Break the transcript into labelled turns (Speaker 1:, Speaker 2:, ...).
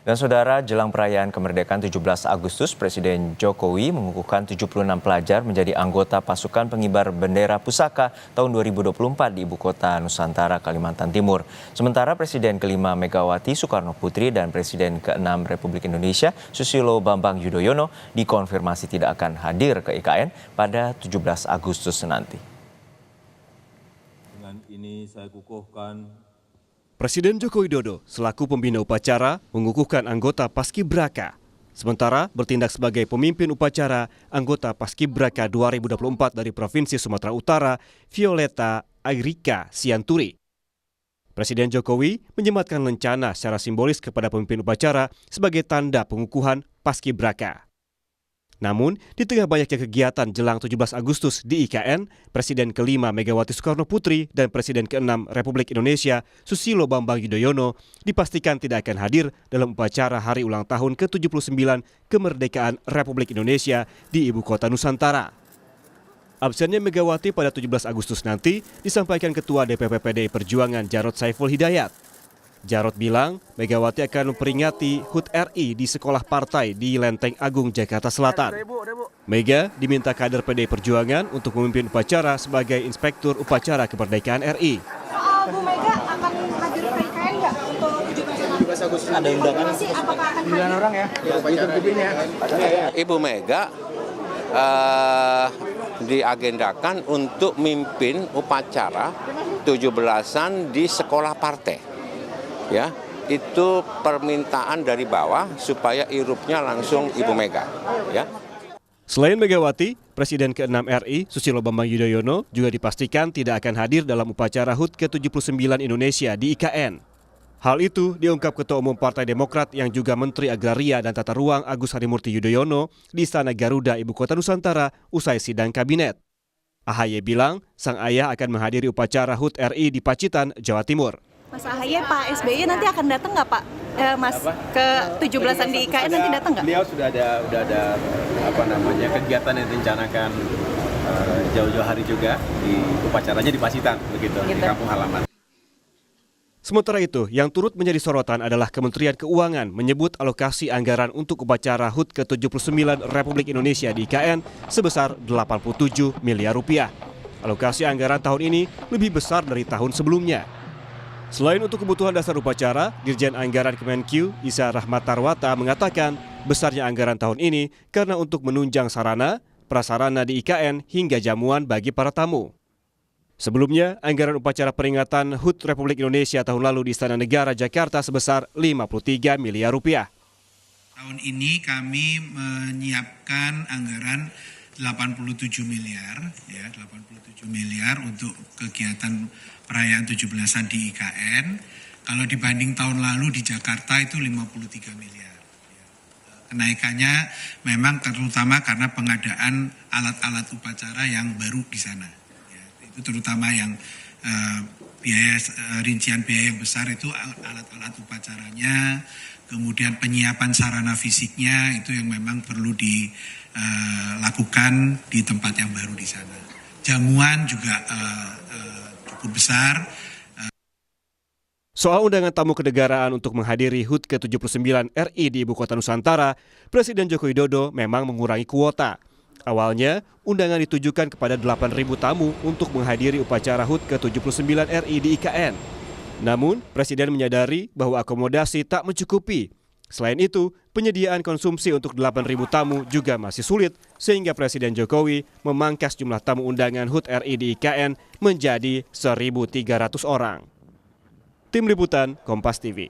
Speaker 1: Dan saudara, jelang perayaan kemerdekaan 17 Agustus, Presiden Jokowi mengukuhkan 76 pelajar menjadi anggota pasukan pengibar bendera pusaka tahun 2024 di Ibu Kota Nusantara, Kalimantan Timur. Sementara Presiden kelima Megawati Soekarno Putri dan Presiden keenam Republik Indonesia Susilo Bambang Yudhoyono dikonfirmasi tidak akan hadir ke IKN pada 17 Agustus nanti.
Speaker 2: Dengan ini saya kukuhkan
Speaker 3: Presiden Joko Widodo selaku pembina upacara mengukuhkan anggota Paskibraka. Sementara bertindak sebagai pemimpin upacara anggota Paskibraka 2024 dari Provinsi Sumatera Utara, Violeta Airika Sianturi. Presiden Jokowi menyematkan lencana secara simbolis kepada pemimpin upacara sebagai tanda pengukuhan Paskibraka. Namun, di tengah banyaknya kegiatan jelang 17 Agustus di IKN, Presiden kelima Megawati Soekarno Putri dan Presiden keenam Republik Indonesia Susilo Bambang Yudhoyono dipastikan tidak akan hadir dalam upacara hari ulang tahun ke-79 kemerdekaan Republik Indonesia di Ibu Kota Nusantara. Absennya Megawati pada 17 Agustus nanti disampaikan Ketua DPP PDI Perjuangan Jarod Saiful Hidayat. Jarod bilang Megawati akan memperingati HUT RI di sekolah partai di Lenteng Agung, Jakarta Selatan. Mega diminta kader PDI Perjuangan untuk memimpin upacara sebagai Inspektur Upacara Kemerdekaan RI.
Speaker 4: Bu Mega akan hadir ke IKN nggak untuk 17 Agustus?
Speaker 5: Ada undangan.
Speaker 4: Apakah akan
Speaker 5: 9 orang ya?
Speaker 6: Ibu Mega diagendakan untuk mimpin upacara 17-an di sekolah partai. Ya, itu permintaan dari bawah supaya irupnya langsung Ibu Mega. Ya.
Speaker 3: Selain Megawati, Presiden ke-6 RI Susilo Bambang Yudhoyono juga dipastikan tidak akan hadir dalam upacara HUT ke-79 Indonesia di IKN. Hal itu diungkap Ketua Umum Partai Demokrat yang juga Menteri Agraria dan Tata Ruang Agus Harimurti Yudhoyono di Istana Garuda Ibu Kota Nusantara usai sidang kabinet. AHY bilang sang ayah akan menghadiri upacara HUT RI di Pacitan, Jawa Timur.
Speaker 4: Mas AHY, Pak SBY nanti akan datang nggak Pak? Mas ke 17-an di IKN nanti datang nggak?
Speaker 5: Beliau sudah ada kegiatan yang direncanakan jauh-jauh hari juga di upacaranya di Pacitan begitu. Di kampung halaman.
Speaker 3: Sementara itu, yang turut menjadi sorotan adalah Kementerian Keuangan menyebut alokasi anggaran untuk upacara HUT ke-79 Republik Indonesia di IKN sebesar 87 miliar rupiah. Alokasi anggaran tahun ini lebih besar dari tahun sebelumnya. Selain untuk kebutuhan dasar upacara, Dirjen Anggaran Kemenkyu Isa Rahmatarwata mengatakan besarnya anggaran tahun ini karena untuk menunjang sarana, prasarana di IKN hingga jamuan bagi para tamu. Sebelumnya, anggaran upacara peringatan HUT Republik Indonesia tahun lalu di Istana Negara Jakarta sebesar 53 miliar rupiah.
Speaker 7: Tahun ini kami menyiapkan anggaran 87 miliar, ya 87 miliar untuk kegiatan perayaan 17-an di IKN. Kalau dibanding tahun lalu di Jakarta itu 53 miliar. Kenaikannya memang terutama karena pengadaan alat-alat upacara yang baru di sana. Ya, itu terutama yang rincian biaya yang besar itu alat-alat upacaranya, kemudian penyiapan sarana fisiknya itu yang memang perlu dilakukan di tempat yang baru di sana. Jamuan juga cukup besar.
Speaker 3: Soal undangan tamu kenegaraan untuk menghadiri HUT ke-79 RI di Ibu Kota Nusantara, Presiden Joko Widodo memang mengurangi kuota. Awalnya, undangan ditujukan kepada 8.000 tamu untuk menghadiri upacara HUT ke-79 RI di IKN. Namun, Presiden menyadari bahwa akomodasi tak mencukupi. Selain itu, penyediaan konsumsi untuk 8.000 tamu juga masih sulit, sehingga Presiden Jokowi memangkas jumlah tamu undangan HUT RI di IKN menjadi 1.300 orang. Tim Liputan Kompas TV.